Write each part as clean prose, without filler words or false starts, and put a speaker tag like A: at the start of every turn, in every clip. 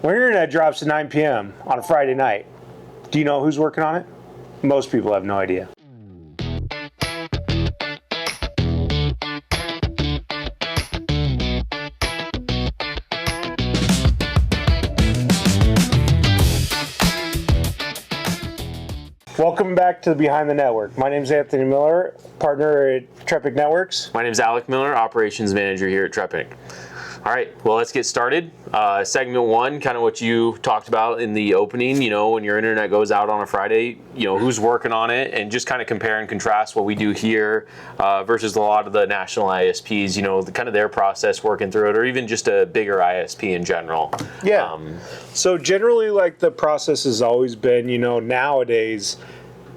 A: When your internet drops at 9 p.m. on a Friday night, do you know who's working on it? Most people have no idea. Welcome back to Behind the Network. My name is Anthony Miller, partner at TREPIC Networks.
B: My name is Alec Miller, operations manager here at TREPIC. All right, well, let's get started. Segment one, kind of what you talked about in the opening, when your internet goes out on a Friday, who's working on it, and just kind of compare and contrast what we do here versus a lot of the national ISPs, kind of their process working through it, or even just a bigger ISP in general.
A: Yeah. So generally, like, the process has always been, nowadays,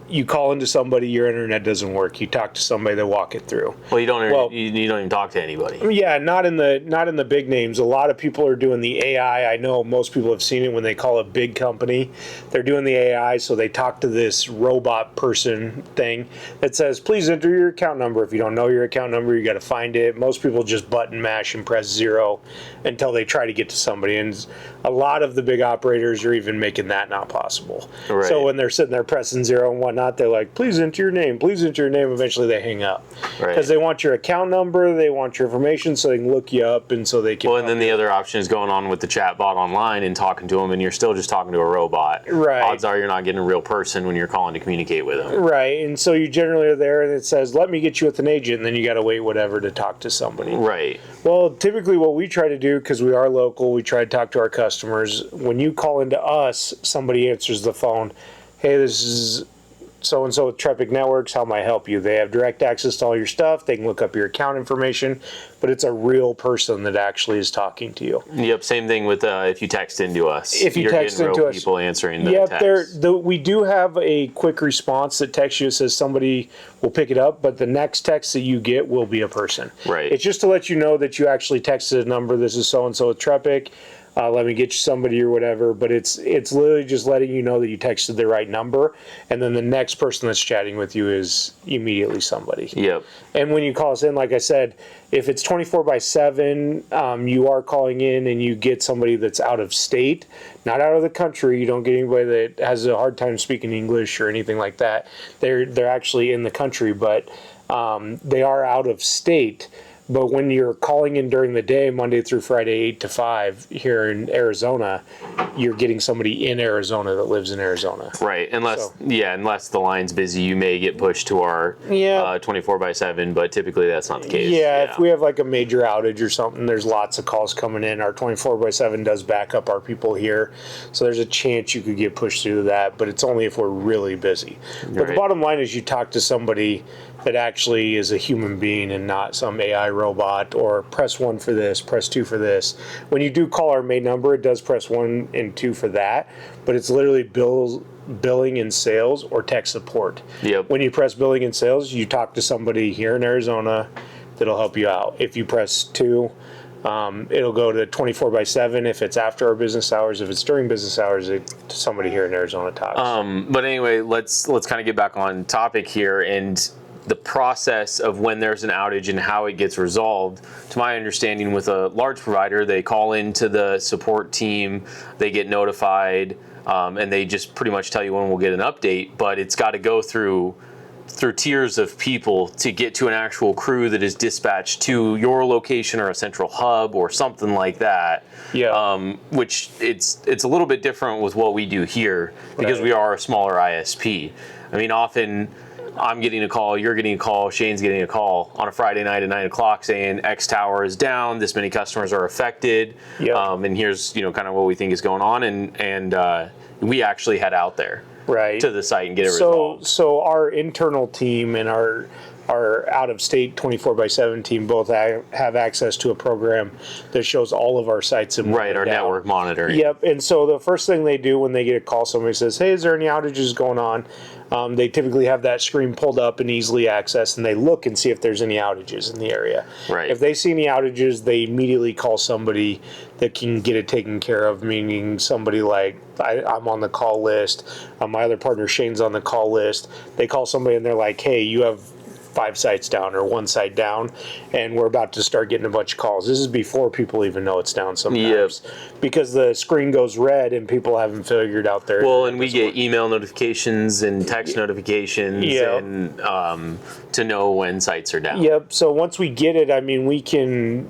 A: you call into somebody, your internet doesn't work. You talk to somebody, they walk it through.
B: Well, you don't even talk to anybody.
A: Yeah, not in the big names. A lot of people are doing the AI. I know most people have seen it when they call a big company. They're doing the AI, so they talk to this robot person thing that says, please enter your account number. If you don't know your account number, you got to find it. Most people just button mash and press 0 until they try to get to somebody. And a lot of the big operators are even making that not possible.
B: Right.
A: So when they're sitting there pressing 0 and whatnot, they're like, please enter your name, please enter your name. Eventually they hang up because they want your account number, they want your information so they can look you up and so they can.
B: Well, and then the other option is going on with the chat bot online and talking to them, and you're still just talking to a robot.
A: Right.
B: Odds are you're not getting a real person when you're calling to communicate with them.
A: Right. And so you generally are there and it says, let me get you with an agent, and then you got to wait whatever to talk to somebody.
B: Right.
A: Well, typically what we try to do, because we are local, we try to talk to our customers. When you call into us, somebody answers the phone. Hey, this is so-and-so with TREPIC Networks, how may I help you? They have direct access to all your stuff. They can look up your account information, but it's a real person that actually is talking to you.
B: Yep, same thing with if you text into us.
A: If you text into us,
B: people answering the text.
A: We do have a quick response that texts you, says somebody will pick it up, but the next text that you get will be a person.
B: Right.
A: It's just to let you know that you actually texted a number. This is so-and-so with TREPIC. Let me get you somebody or whatever, but it's literally just letting you know that you texted the right number, and then the next person that's chatting with you is immediately somebody.
B: Yep.
A: And when you call us in, like I said, if it's 24/7, you are calling in and you get somebody that's out of state, not out of the country. You don't get anybody that has a hard time speaking English or anything like that. They're actually in the country, but they are out of state. But when you're calling in during the day, Monday through Friday, 8 to 5 here in Arizona, you're getting somebody in Arizona that lives in Arizona.
B: Right. Unless the line's busy, you may get pushed to our 24/7, but typically that's not the case.
A: Yeah, if we have like a major outage or something, there's lots of calls coming in. Our 24/7 does back up our people here. So there's a chance you could get pushed through that, but it's only if we're really busy. But the bottom line is you talk to somebody that actually is a human being and not some AI robot, or press 1 for this, press 2 for this. When you do call our main number, it does press 1 and 2 for that, but it's literally billing and sales or tech support.
B: Yep.
A: When you press billing and sales, you talk to somebody here in Arizona that'll help you out. If you press 2, it'll go to 24/7 if it's after our business hours. If it's during business hours, somebody here in Arizona talks.
B: But anyway, let's kind of get back on topic here, and the process of when there's an outage and how it gets resolved. To my understanding, with a large provider, they call into the support team, they get notified, and they just pretty much tell you when we'll get an update, but it's got to go through tiers of people to get to an actual crew that is dispatched to your location or a central hub or something like that.
A: Yeah.
B: Which it's a little bit different with what we do here because we are a smaller ISP. I mean, often I'm getting a call, you're getting a call, Shane's getting a call on a Friday night at 9 o'clock saying X tower is down, this many customers are affected, and here's kind of what we think is going on, and we actually head out there to the site and get it resolved.
A: So our internal team and our out-of-state 24/7 team both have access to a program that shows all of our sites and
B: our network monitoring.
A: Yep. And so the first thing they do when they get a call, somebody says, hey, is there any outages going on? They typically have that screen pulled up and easily accessed, and they look and see if there's any outages in the area.
B: Right.
A: If they see any outages, they immediately call somebody that can get it taken care of, meaning somebody like I'm on the call list. My other partner Shane's on the call list. They call somebody and they're like, hey, you have 5 sites down or 1 site down, and we're about to start getting a bunch of calls. This is before people even know it's down sometimes, because the screen goes red and people haven't figured out their.
B: Well, and we get email notifications and text notifications, and to know when sites are down.
A: Yep. So once we get it, I mean, we can,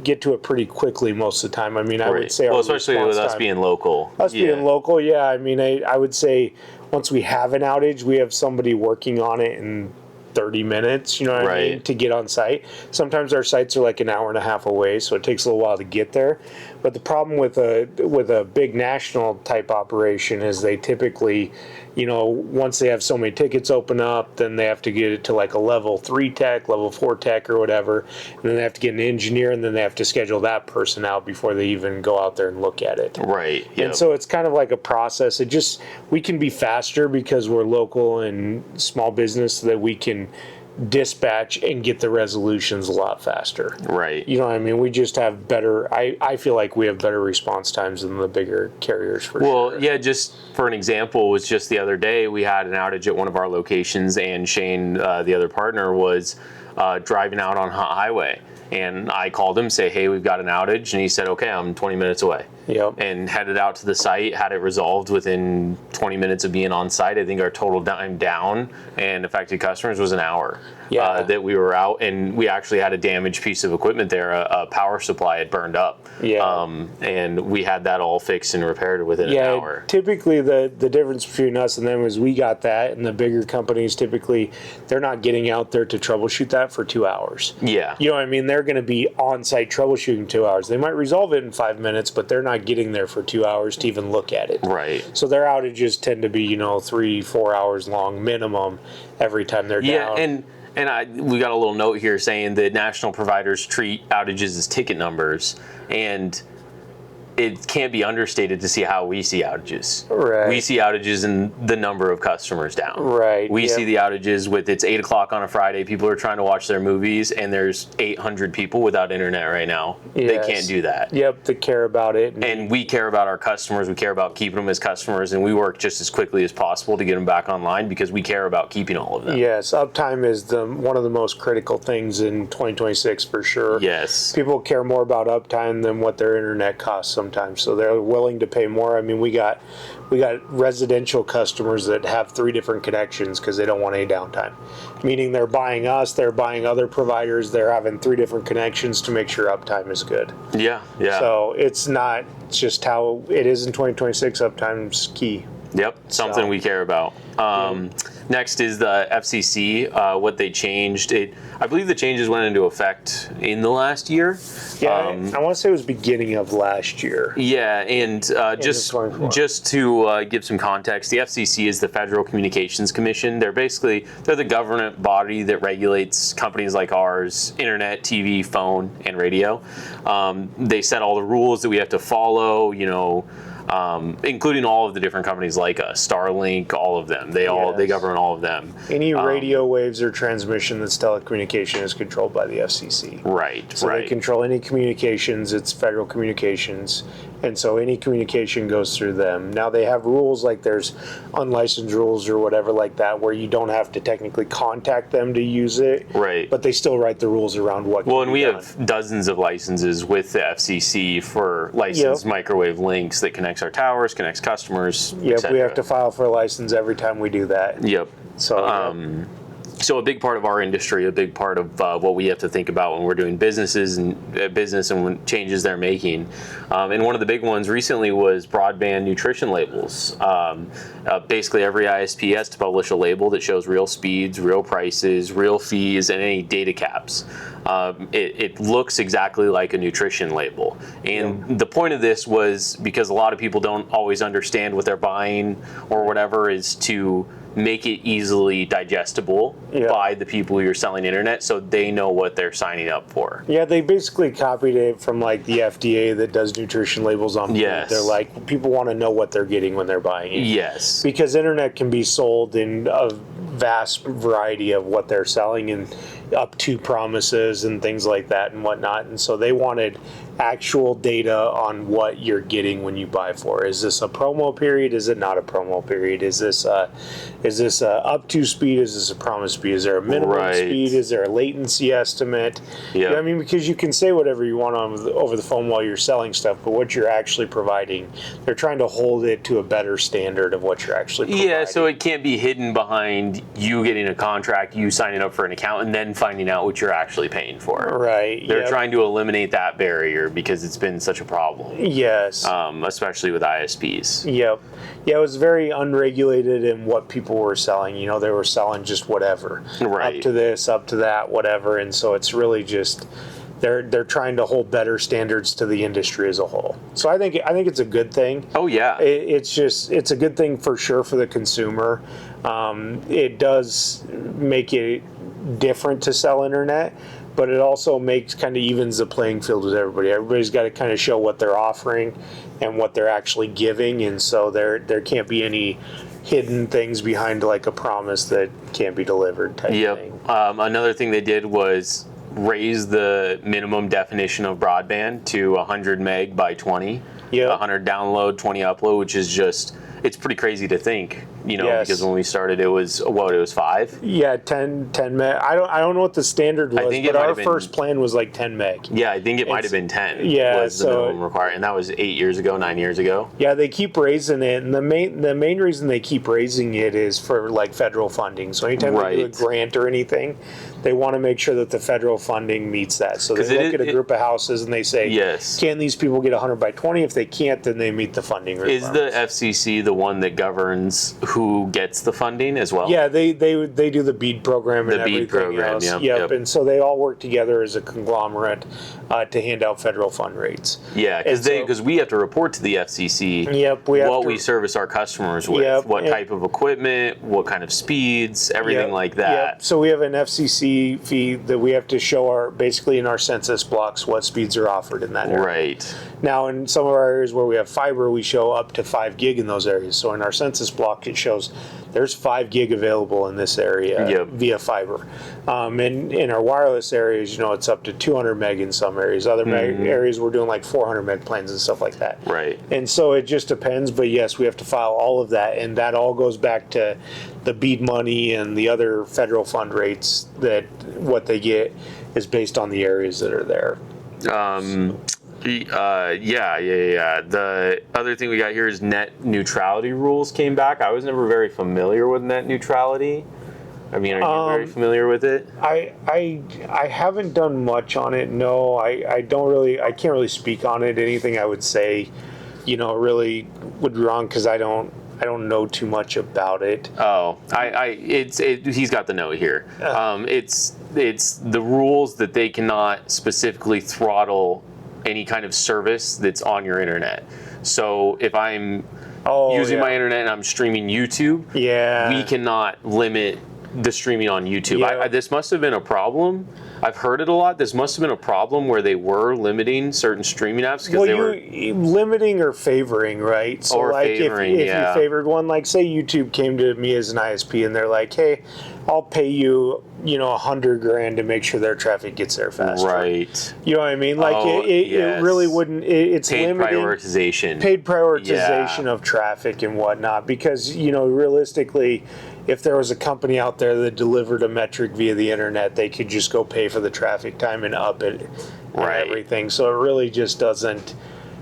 A: get to it pretty quickly most of the time. I mean, I would say,
B: especially with us being local.
A: Being local, yeah. I mean, I would say once we have an outage, we have somebody working on it in 30 minutes, you know what I mean, to get on site. Sometimes our sites are like an hour and a half away, so it takes a little while to get there. But the problem with a big national type operation is they typically, once they have so many tickets open up, then they have to get it to like a level 3 tech, level 4 tech or whatever, and then they have to get an engineer, and then they have to schedule that person out before they even go out there and look at it.
B: Right. Yep.
A: And so it's kind of like a process. We can be faster because we're local and small business, so that we can dispatch and get the resolutions a lot faster.
B: Right.
A: You know what I mean? We just have better, I feel like we have better response times than the bigger carriers for sure.
B: Well, yeah, just for an example, was just the other day we had an outage at one of our locations, and Shane, the other partner, was driving out on highway. And I called him, say, hey, we've got an outage. And he said, okay, I'm 20 minutes away.
A: Yep.
B: And headed out to the site, had it resolved within 20 minutes of being on site. I think our total time down and affected customers was an hour that we were out. And we actually had a damaged piece of equipment there. A power supply had burned up. And we had that all fixed and repaired within an hour.
A: Typically, the difference between us and them is we got that, and the bigger companies, typically, they're not getting out there to troubleshoot that for 2 hours.
B: Yeah.
A: You know what I mean? They're going to be on-site troubleshooting 2 hours. They might resolve it in 5 minutes, but they're not getting there for 2 hours to even look at it.
B: Right.
A: So their outages tend to be, 3-4 hours long minimum every time they're down.
B: Yeah, and we got a little note here saying that national providers treat outages as ticket numbers, and it can't be understated to see how we see outages.
A: Right.
B: We see outages in the number of customers down.
A: Right.
B: We see the outages with it's 8 o'clock on a Friday. People are trying to watch their movies, and there's 800 people without internet right now.
A: Yes.
B: They can't do that.
A: Yep, they care about it.
B: And we care about our customers. We care about keeping them as customers, and we work just as quickly as possible to get them back online because we care about keeping all of them.
A: Yes, uptime is one of the most critical things in 2026 for sure.
B: Yes.
A: People care more about uptime than what their internet costs sometimes, so they're willing to pay more. I mean, we got residential customers that have 3 different connections because they don't want any downtime. Meaning they're buying us, they're buying other providers, they're having 3 different connections to make sure uptime is good.
B: Yeah.
A: So it's not just how it is in 2026. Uptime's key.
B: Yep, something we care about. Next is the FCC, what they changed. I believe the changes went into effect in the last year.
A: Yeah, I want to say it was beginning of last year.
B: Yeah, and just to give some context, the FCC is the Federal Communications Commission. They're the government body that regulates companies like ours, internet, TV, phone, and radio. They set all the rules that we have to follow, including all of the different companies like us, Starlink, all of them. They govern all of them.
A: Any radio waves or transmission that's telecommunication is controlled by the FCC.
B: Right.
A: So they control any communications. It's federal communications, and so any communication goes through them. Now they have rules like there's unlicensed rules or whatever like that, where you don't have to technically contact them to use it.
B: Right.
A: But they still write the rules around what.
B: Well, and we have dozens of licenses with the FCC for licensed microwave links that connects our towers, connects customers.
A: Yep, we have to file for a license every time we do that.
B: Yep.
A: So.
B: So a big part of our industry, a big part of what we have to think about when we're doing business and when changes they're making. And one of the big ones recently was Broadband Nutrition Labels. Basically every ISP has to publish a label that shows real speeds, real prices, real fees, and any data caps. It looks exactly like a nutrition label. And the point of this was because a lot of people don't always understand what they're buying or whatever, is to make it easily digestible by the people you're selling internet, so they know what they're signing up for. Yeah, they basically copied it from like the FDA that does nutrition labels on food.
A: Yes.
B: They're like, people want to know what they're getting when they're buying it.
A: Yes.
B: Because internet can be sold in a vast variety of what they're selling, and
A: up to promises and things like that and whatnot. And so they wanted actual data on what you're getting when you buy for. Is this a promo period? Is it not a promo period? Is this a up to speed? Is this a promise speed? Is there a minimum speed? Is there a latency estimate?
B: Yeah.
A: You know what I mean, because you can say whatever you want over the phone while you're selling stuff, but what you're actually providing, they're trying to hold it to a better standard of what you're actually providing.
B: Yeah, so it can't be hidden behind you getting a contract, you signing up for an account, and then finding out what you're actually paying for.
A: Right.
B: They're trying to eliminate that barrier because it's been such a problem.
A: Yes.
B: Especially with ISPs.
A: Yep. Yeah, it was very unregulated in what people were selling. You know, they were selling just whatever.
B: Right.
A: Up to this, up to that, whatever. And so it's really just they're trying to hold better standards to the industry as a whole. So I think it's a good thing.
B: Oh yeah.
A: It's a good thing for sure for the consumer. It does make it different to sell internet, but it also kind of evens the playing field with everybody. Everybody's got to kind of show what they're offering and what they're actually giving, and so there can't be any hidden things behind like a promise that can't be delivered type thing.
B: Another thing they did was raise the minimum definition of broadband to 100 meg by 20. 100 download, 20 upload, which is just, it's pretty crazy to think, you know, because when we started it was 5?
A: Yeah, 10 meg. I don't know what the standard was, but our first plan was like 10 meg.
B: Yeah, I think it might have been 10 was the minimum requirement, and that was 9 years ago.
A: Yeah, they keep raising it, and the main reason they keep raising it is for like federal funding. So anytime they do a grant or anything, they want to make sure that the federal funding meets that. So they look at a group of houses and they say, can these people get 100 by 20? If they can't, then they meet the funding requirements.
B: Is the FCC the one that governs who gets the funding as well?
A: Yeah, they do the BEAD program and everything else. Yep. And so they all work together as a conglomerate to hand out federal fund rates.
B: Yeah, because we have to report to the FCC we service our customers with, what type of equipment, what kind of speeds, everything like that.
A: Yep. So we have an FCC fee that we have to show basically in our census blocks what speeds are offered in that area.
B: Right.
A: Now in some of our areas where we have fiber, we show up to 5 gig in those areas. So in our census block, it shows there's 5 gig available in this area via fiber. And in our wireless areas, you know, it's up to 200 meg in some areas. Other areas we're doing like 400 meg plans and stuff like that.
B: Right.
A: And so it just depends, but yes, we have to file all of that, and that all goes back to the BEAD money and the other federal fund rates that what they get is based on the areas that are there. The other thing we got here is net neutrality rules came back. I was never very familiar with net neutrality. I mean, are you very familiar with it? I haven't done much on it. No, I can't really speak on it. Anything I would say, you know, really would be wrong because I don't know too much about it.
B: Oh, he's got the note here. It's the rules that they cannot specifically throttle any kind of service that's on your internet. So if I'm using my internet and I'm streaming YouTube, we cannot limit the streaming on YouTube. This must have been a problem. I've heard it a lot. This must have been a problem where they were limiting certain streaming apps because they were
A: limiting or favoring, right? So
B: or
A: like
B: favoring,
A: if you favored one, like say YouTube came to me as an ISP and they're like, hey, I'll pay you, you know, $100,000 to make sure their traffic gets there faster.
B: Right.
A: You know what I mean? Like it really wouldn't. It's
B: paid
A: limiting prioritization of traffic and whatnot because, you know, realistically, if there was a company out there that delivered a metric via the internet, they could just go pay for the traffic time and up it and everything. So it really just doesn't.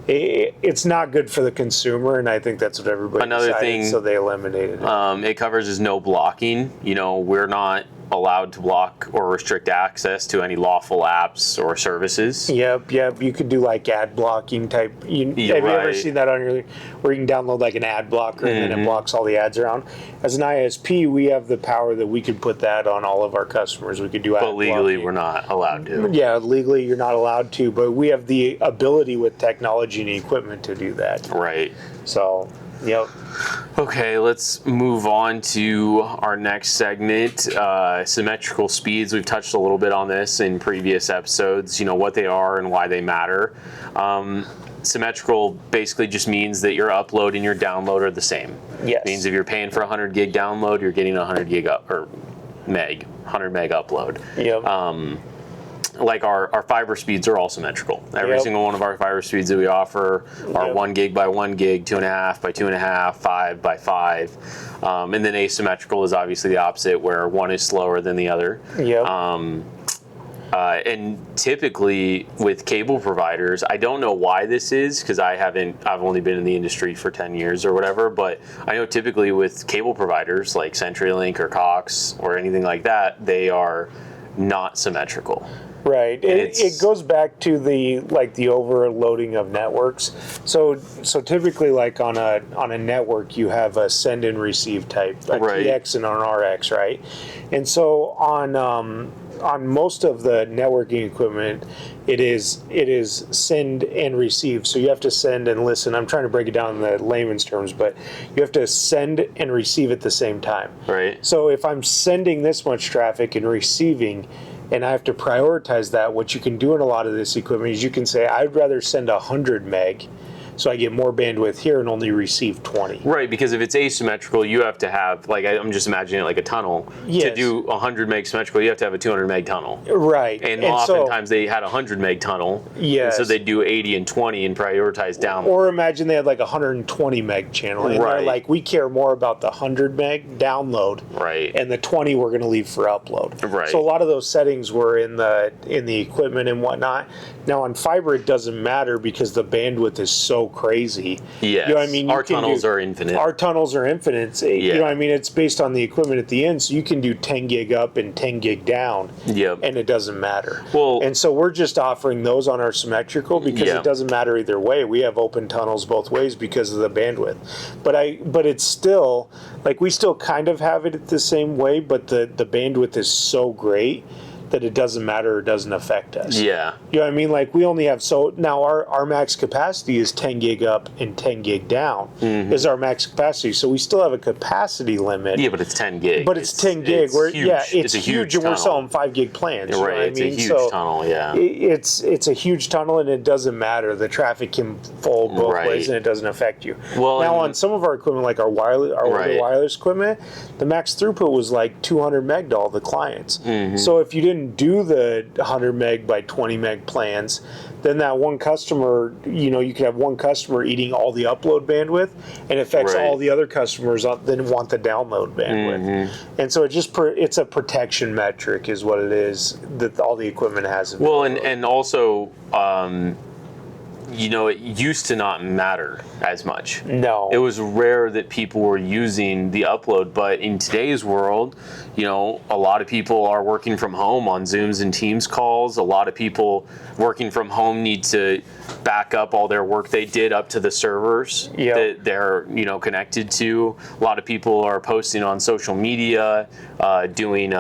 A: It's not good for the consumer, and I think that's what everybody decided, so they eliminated it.
B: It covers is no blocking. You know, we're not allowed to block or restrict access to any lawful apps or services.
A: Yep. You could do like ad blocking type. Have you ever seen that on your, where you can download like an ad blocker and then it blocks all the ads around? As an ISP, we have the power that we could put that on all of our customers. We could do ad blocking.
B: But legally, we're not allowed to.
A: Yeah, legally, you're not allowed to, but we have the ability with technology and equipment to do that.
B: Right.
A: So, yep.
B: Okay, let's move on to our next segment, symmetrical speeds. We've touched a little bit on this in previous episodes, you know, what they are and why they matter. Symmetrical basically just means that your upload and your download are the same.
A: Yes.
B: It means if you're paying for 100 gig download, you're getting 100 gig up, or meg. 100 meg upload.
A: Yep.
B: Like our fiber speeds are all symmetrical. Every
A: Yep.
B: single one of our fiber speeds that we offer are
A: Yep.
B: 1 gig by 1 gig, 2.5 by 2.5, 5 by 5. And then asymmetrical is obviously the opposite, where one is slower than the other.
A: Yep.
B: And typically with cable providers, I don't know why this is, because I've only been in the industry for 10 years or whatever, but I know typically with cable providers like CenturyLink or Cox or anything like that, they are not symmetrical.
A: Right. It goes back to the overloading of networks. So typically, like on a network, you have a send and receive type, a
B: Right.
A: TX and an RX, right? And so on most of the networking equipment, it is send and receive. So you have to send and listen. I'm trying to break it down in the layman's terms, but you have to send and receive at the same time.
B: Right.
A: So if I'm sending this much traffic and receiving, and I have to prioritize that, what you can do in a lot of this equipment is you can say, I'd rather send 100 meg so I get more bandwidth here and only receive 20.
B: Right, because if it's asymmetrical, you have to have, like, I'm just imagining it like a tunnel.
A: Yes.
B: To do 100 meg symmetrical, you have to have a 200 meg tunnel.
A: Right.
B: And oftentimes they had a 100 meg tunnel.
A: Yes.
B: And so they do 80 and 20 and prioritize down.
A: Or imagine they had like a 120 meg channel. And
B: Right.
A: they're like, we care more about the 100 meg download.
B: Right.
A: And the 20 we're going to leave for upload.
B: Right.
A: So a lot of those settings were in the equipment and whatnot. Now on fiber, it doesn't matter because the bandwidth is so crazy.
B: Yes.
A: You know what I mean?
B: Our tunnels are infinite.
A: Our tunnels are infinite. You know what I mean? It's based on the equipment at the end, so you can do 10 gig up and 10 gig down.
B: Yep.
A: And it doesn't matter.
B: Well,
A: and so we're just offering those on our symmetrical because
B: Yeah.
A: it doesn't matter either way. We have open tunnels both ways because of the bandwidth. But it's still, like, we still kind of have it the same way, but the bandwidth is so great that it doesn't matter or doesn't affect us.
B: Yeah.
A: You know what I mean? Like, we only have, so now our max capacity is 10 gig up and 10 gig down is our max capacity. So we still have a capacity limit.
B: Yeah, but it's 10 gig.
A: But it's 10 gig.
B: Huge.
A: It's
B: a
A: huge, and we're
B: tunnel.
A: selling 5 gig plans. You know
B: Right,
A: what I
B: it's
A: mean?
B: a huge
A: So
B: tunnel, yeah.
A: It's a huge tunnel, and it doesn't matter. The traffic can fold both
B: Right.
A: ways, and it doesn't affect you.
B: Well,
A: now,
B: and-
A: on some of our equipment, like our older
B: Right.
A: wireless equipment, the max throughput was like 200 meg to all the clients.
B: Mm-hmm.
A: So if you didn't do the 100 meg by 20 meg plans, then that one customer, you could have one customer eating all the upload bandwidth, and it affects
B: Right.
A: all the other customers that want the download bandwidth. And so it's a protection metric is what it is that all the equipment has.
B: Well, and also, it used to not matter as much.
A: No.
B: It was rare that people were using the upload, but in today's world, a lot of people are working from home on Zooms and Teams calls. A lot of people working from home need to back up all their work they did up to the servers that they're connected to. A lot of people are posting on social media, doing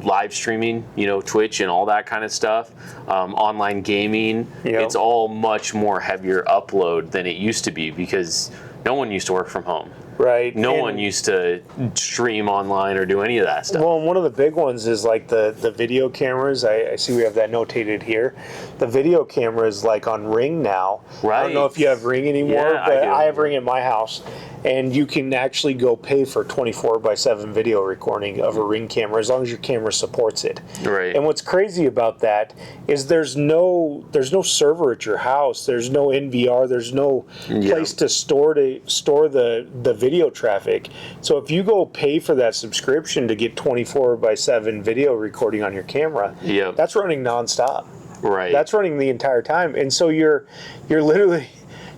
B: live streaming, Twitch and all that kind of stuff, online gaming. It's all much more heavier upload than it used to be because no one used to work from home.
A: Right.
B: No one used to stream online or do any of that stuff.
A: Well, one of the big ones is like the video cameras. I see we have that notated here. The video cameras, like on Ring now.
B: Right.
A: I don't know if you have Ring anymore,
B: Yeah,
A: but
B: I do.
A: I have Ring at my house. And you can actually go pay for 24/7 video recording of a Ring camera as long as your camera supports it.
B: Right.
A: And what's crazy about that is there's no server at your house. There's no NVR. There's no place to store the video traffic. So if you go pay for that subscription to get 24/7 video recording on your camera, that's running nonstop.
B: Right.
A: That's running the entire time. And so you're literally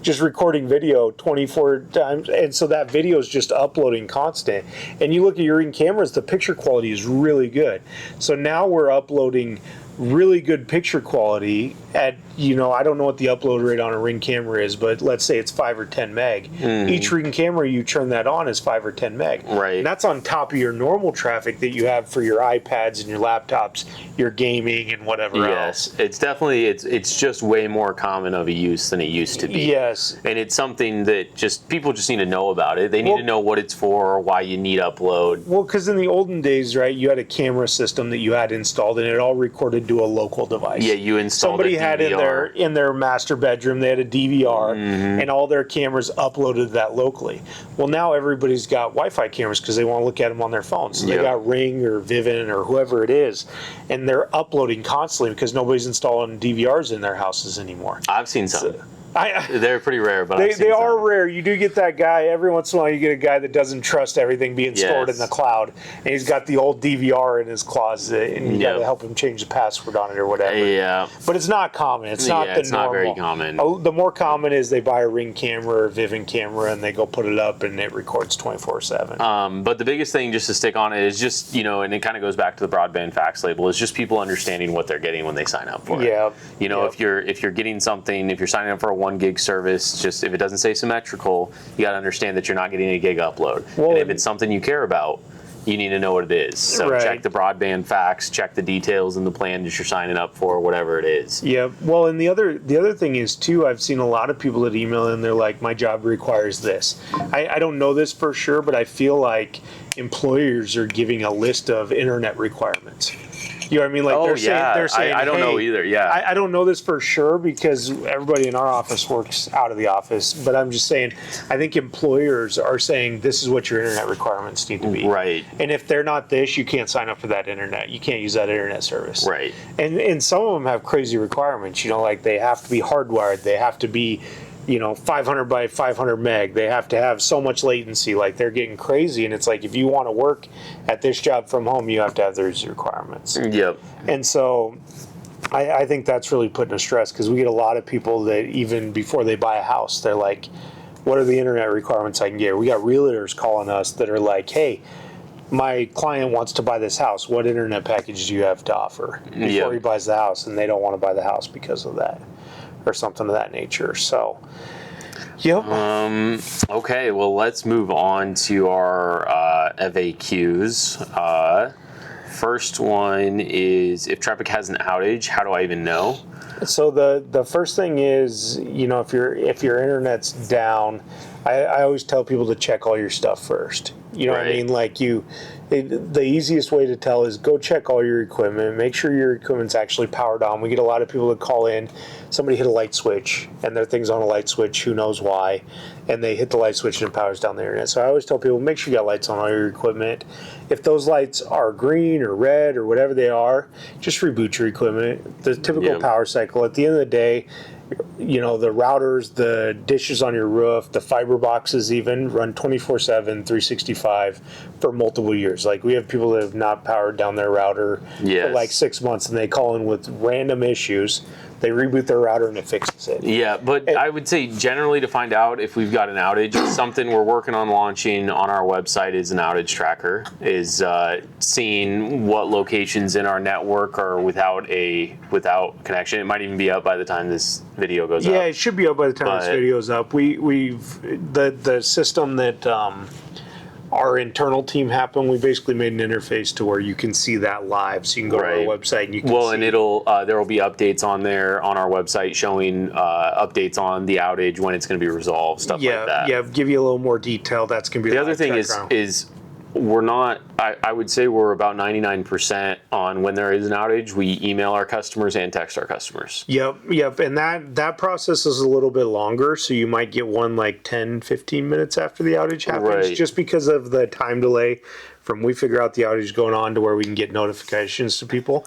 A: just recording video 24 times, and so that video is just uploading constant. And you look at your Ring cameras, the picture quality is really good. So now we're uploading really good picture quality at, I don't know what the upload rate on a Ring camera is, but let's say it's 5 or 10 meg. Each Ring camera you turn that on is 5 or 10 meg.
B: Right.
A: And that's on top of your normal traffic that you have for your iPads and your laptops, your gaming and whatever else.
B: It's definitely, it's just way more common of a use than it used to be.
A: Yes.
B: And it's something that people just need to know about it. They need to know what it's for or why you need upload.
A: Well, because in the olden days, right, you had a camera system that you had installed and it all recorded to a local device.
B: Yeah, you installed
A: Somebody had in their master bedroom, they had a DVR, and all their cameras uploaded that locally. Well, now everybody's got Wi-Fi cameras because they want to look at them on their phones. So they got Ring or Vivint or whoever it is, and they're uploading constantly because nobody's installing DVRs in their houses anymore.
B: I've seen some. They're pretty rare, but
A: they are rare. You do get that guy every once in a while. You get a guy that doesn't trust everything being stored in the cloud, and he's got the old DVR in his closet, and you got to help him change the password on it or whatever.
B: Yeah,
A: but it's not common. It's not the normal. It's not
B: very common.
A: The more common is they buy a Ring camera or a Vivint camera, and they go put it up, and it records 24/7.
B: But the biggest thing, just to stick on it, is just and it kind of goes back to the broadband fax label. Is just people understanding what they're getting when they sign up for it.
A: Yeah.
B: If you're getting something, if you're signing up for a 1 gig service, just if it doesn't say symmetrical, you got to understand that you're not getting a gig upload. And if it's something you care about, you need to know what it is. So check the broadband fax, check the details in the plan that you're signing up for, whatever it is.
A: Yeah. Well, and the other thing is too, I've seen a lot of people that email and they're like, my job requires this. I don't know this for sure, but I feel like employers are giving a list of internet requirements. You know what I mean? Like they're saying,
B: I don't know either. Yeah.
A: I don't know this for sure because everybody in our office works out of the office. But I'm just saying, I think employers are saying this is what your internet requirements need to be.
B: Right.
A: And if they're not this, you can't sign up for that internet. You can't use that internet service.
B: Right.
A: And some of them have crazy requirements. Like they have to be hardwired. They have to be 500 by 500 meg. They have to have so much latency. Like they're getting crazy, and it's like if you want to work at this job from home, you have to have those requirements.
B: Yep.
A: And so I think that's really putting a stress because we get a lot of people that even before they buy a house, they're like, what are the internet requirements I can get? We got realtors calling us that are like, hey, my client wants to buy this house. What internet package do you have to offer before he buys the house? And they don't want to buy the house because of that or something of that nature. So, yep.
B: Okay, well, let's move on to our FAQs. First one is, if TREPIC has an outage, how do I even know?
A: So the first thing is, if your internet's down, I always tell people to check all your stuff first. You know what I mean? Like the easiest way to tell is go check all your equipment, make sure your equipment's actually powered on. We get a lot of people that call in, somebody hit a light switch and their thing's on a light switch, who knows why, and they hit the light switch and it powers down the internet. So I always tell people, make sure you got lights on all your equipment. If those lights are green or red or whatever they are, just reboot your equipment. The typical power cycle, at the end of the day, the routers, the dishes on your roof, the fiber boxes even run 24/7, 365 for multiple years. Like we have people that have not powered down their router for like 6 months and they call in with random issues. They reboot their router and it fixes it.
B: Yeah, but I would say generally to find out if we've got an outage, something we're working on launching on our website is an outage tracker, is seeing what locations in our network are without connection. It might even be up by the time this video goes up.
A: Yeah, it should be up by the time this video is up. The system that our internal team happened, we basically made an interface to where you can see that live, so you can go to our website and you can see.
B: And it'll there will be updates on there on our website showing updates on the outage, when it's going to be resolved, stuff like that.
A: Yeah, give you a little more detail. That's going to be
B: the other thing is we're not, I would say we're about 99% on when there is an outage, we email our customers and text our customers.
A: Yep. And that process is a little bit longer, so you might get one like 10, 15 minutes after the outage happens, just because of the time delay from we figure out the outage going on to where we can get notifications to people.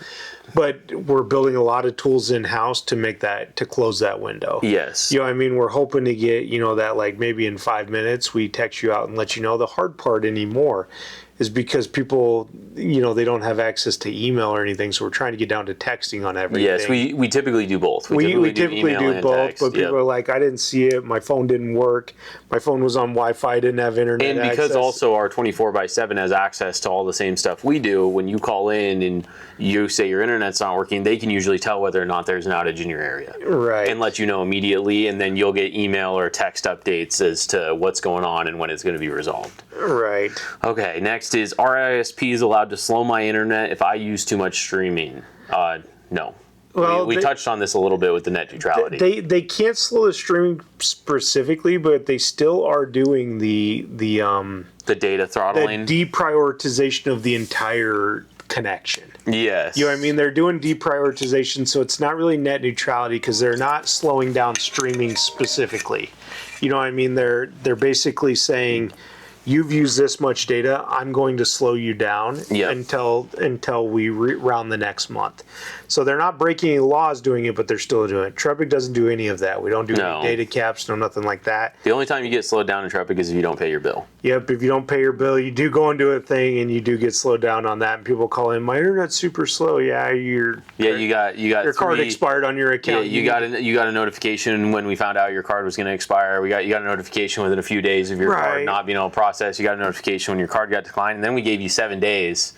A: But we're building a lot of tools in-house to make that, to close that window.
B: Yes.
A: We're hoping to get, that like maybe in 5 minutes we text you out and let you know. The hard part anymore is because people, they don't have access to email or anything, so we're trying to get down to texting on everything.
B: Yes, we typically do both.
A: We typically do both, but people are like, I didn't see it, my phone didn't work, my phone was on Wi-Fi, didn't have internet
B: access. And because also our 24/7 has access to all the same stuff we do, when you call in and you say your internet's not working, they can usually tell whether or not there's an outage in your area.
A: Right.
B: And let you know immediately, and then you'll get email or text updates as to what's going on and when it's going to be resolved.
A: Right.
B: Okay, next is, are ISPs allowed to slow my internet if I use too much streaming? No. Well, we touched on this a little bit with the net neutrality.
A: They can't slow the streaming specifically, but they still are doing the
B: data throttling,
A: the deprioritization of the entire connection.
B: Yes.
A: You know what I mean? They're doing deprioritization, so it's not really net neutrality because they're not slowing down streaming specifically. You know what I mean? They're basically saying, you've used this much data, I'm going to slow you down until we round the next month. So they're not breaking any laws doing it, but they're still doing it. TREPIC doesn't do any of that. We don't do any data caps, no nothing like that.
B: The only time you get slowed down in TREPIC is if you don't pay your bill.
A: Yep, if you don't pay your bill, you do go and do a thing, and you do get slowed down on that. And people call in, my internet's super slow. Yeah, you got your card expired on your account.
B: Yeah, you got a notification when we found out your card was going to expire. You got a notification within a few days of your card not being able to process. You got a notification when your card got declined, and then we gave you 7 days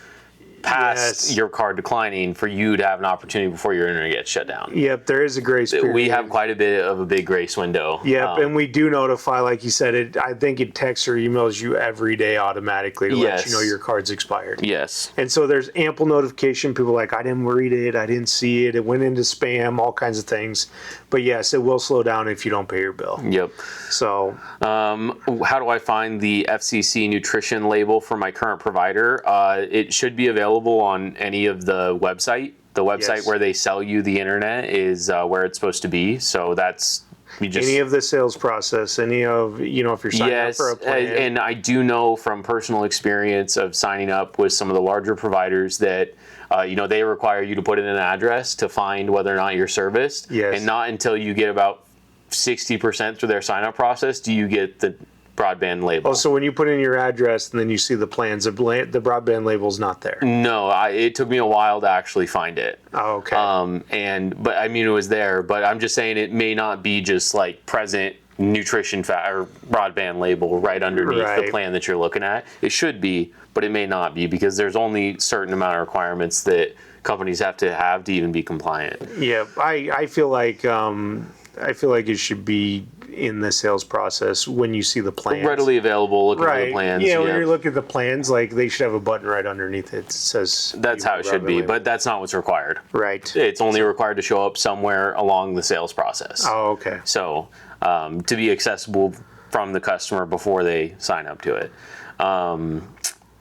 B: past your card declining for you to have an opportunity before your internet gets shut down.
A: Yep, there is a grace period.
B: We have quite a bit of a big grace window.
A: Yep, and we do notify, like you said, I think it texts or emails you every day automatically to let you know your card's expired.
B: Yes.
A: And so there's ample notification. People are like, I didn't read it, I didn't see it, it went into spam, all kinds of things. But yes, it will slow down if you don't pay your bill.
B: Yep.
A: So
B: how do I find the FCC nutrition label for my current provider? It should be available on any of the website. The website where they sell you the internet is where it's supposed to be. So that's
A: any of the sales process, any of, if you're signing up for a plan.
B: And I do know from personal experience of signing up with some of the larger providers that they require you to put in an address to find whether or not you're serviced.
A: Yes.
B: And not until you get about 60% through their sign-up process do you get the broadband label.
A: Oh, so when you put in your address and then you see the plans, the broadband label's not there?
B: No, it took me a while to actually find it.
A: Oh, okay.
B: But I mean, it was there, but I'm just saying it may not be just like present nutrition or broadband label right underneath the plan that you're looking at. It should be, but it may not be because there's only certain amount of requirements that companies have to even be compliant.
A: Yeah, I feel like it should be in the sales process when you see the plans.
B: Readily available, looking at the plans.
A: Yeah, when you look at the plans, like they should have a button right underneath it that says.
B: That's how it should be, but that's not what's required.
A: Right.
B: It's only required to show up somewhere along the sales process.
A: Oh, okay.
B: So to be accessible from the customer before they sign up to it.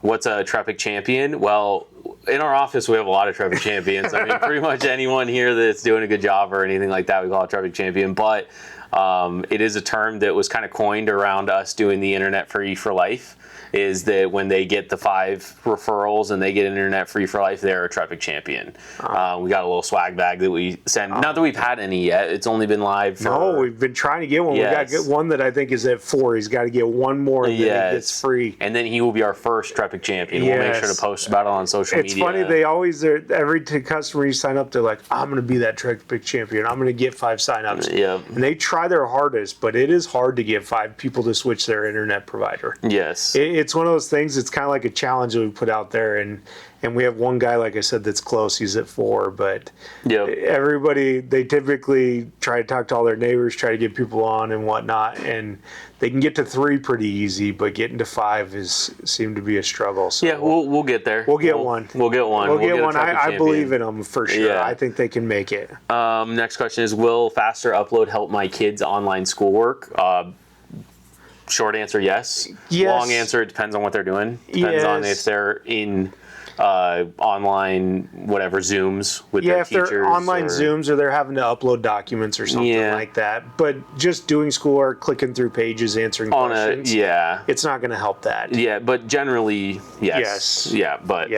B: What's a TREPIC champion? Well, in our office, we have a lot of TREPIC champions. I mean, pretty much anyone here that's doing a good job or anything like that, we call a TREPIC champion. But it is a term that was kind of coined around us doing the internet free for life. Is that when they get the 5 referrals and they get internet free for life, they're a TREPIC champion. We got a little swag bag that we send. Not that we've had any yet. It's only been live for...
A: No, we've been trying to get one.
B: Yes.
A: We got to get one that I think is at 4. He's got to get one more and then it gets free.
B: And then he will be our first TREPIC champion. We'll make sure to post about it on social media.
A: It's funny, they always, every customer you sign up, they're like, I'm going to be that TREPIC champion. I'm going to get 5 signups.
B: Yep.
A: And they try their hardest, but it is hard to get 5 people to switch their internet provider.
B: Yes.
A: It's one of those things. It's kind of like a challenge that we put out there, and we have one guy, like I said, that's close. He's at 4, but everybody, they typically try to talk to all their neighbors, try to get people on and whatnot, and they can get to 3 pretty easy, but getting to 5 seemed to be a struggle. So
B: yeah, we'll get there.
A: We'll get one.
B: We'll get one.
A: We'll get one. I believe in them for sure.
B: Yeah.
A: I think they can make it.
B: Next question is, will faster upload help my kids' online schoolwork? Short answer, yes. Long answer, it depends on what they're doing. Depends on if they're in online, whatever, Zooms with their teachers.
A: If they're online Zooms or they're having to upload documents or something like that. But just doing schoolwork, clicking through pages, answering questions, it's not going to help that.
B: Yeah, but generally, yes. Yeah, but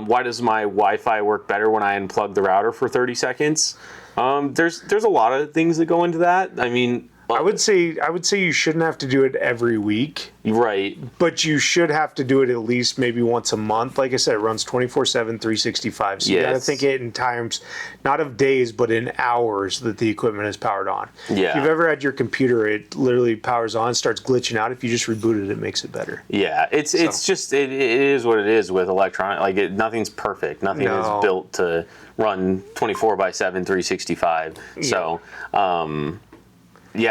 B: why does my Wi-Fi work better when I unplug the router for 30 seconds? There's a lot of things that go into that. I mean...
A: I would say you shouldn't have to do it every week.
B: Right.
A: But you should have to do it at least maybe once a month. Like I said, it runs 24/7, 365. So you got to think it in times, not of days, but in hours that the equipment is powered on.
B: Yeah.
A: If you've ever had your computer, it literally powers on, starts glitching out. If you just reboot it, it makes it better. Yeah.
B: It's just, it is what it is with electronic. Like, nothing's perfect. Nothing is built to run 24/7, 365. Yeah. So,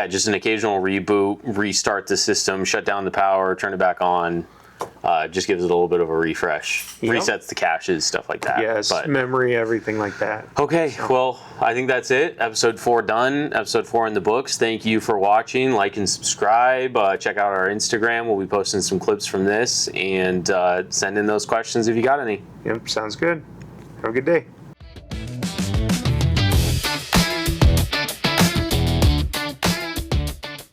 B: just an occasional reboot, restart the system, shut down the power, turn it back on. Just gives it a little bit of a refresh.
A: Yep.
B: Resets the caches, stuff like that.
A: Yes,
B: But,
A: memory, everything like that.
B: okay, well, I think that's it. Episode 4 done. Episode 4 in the books. Thank you for watching. Like and subscribe. Check out our Instagram. We'll be posting some clips from this, and send in those questions if you got any.
A: Yep, sounds good. Have a good day.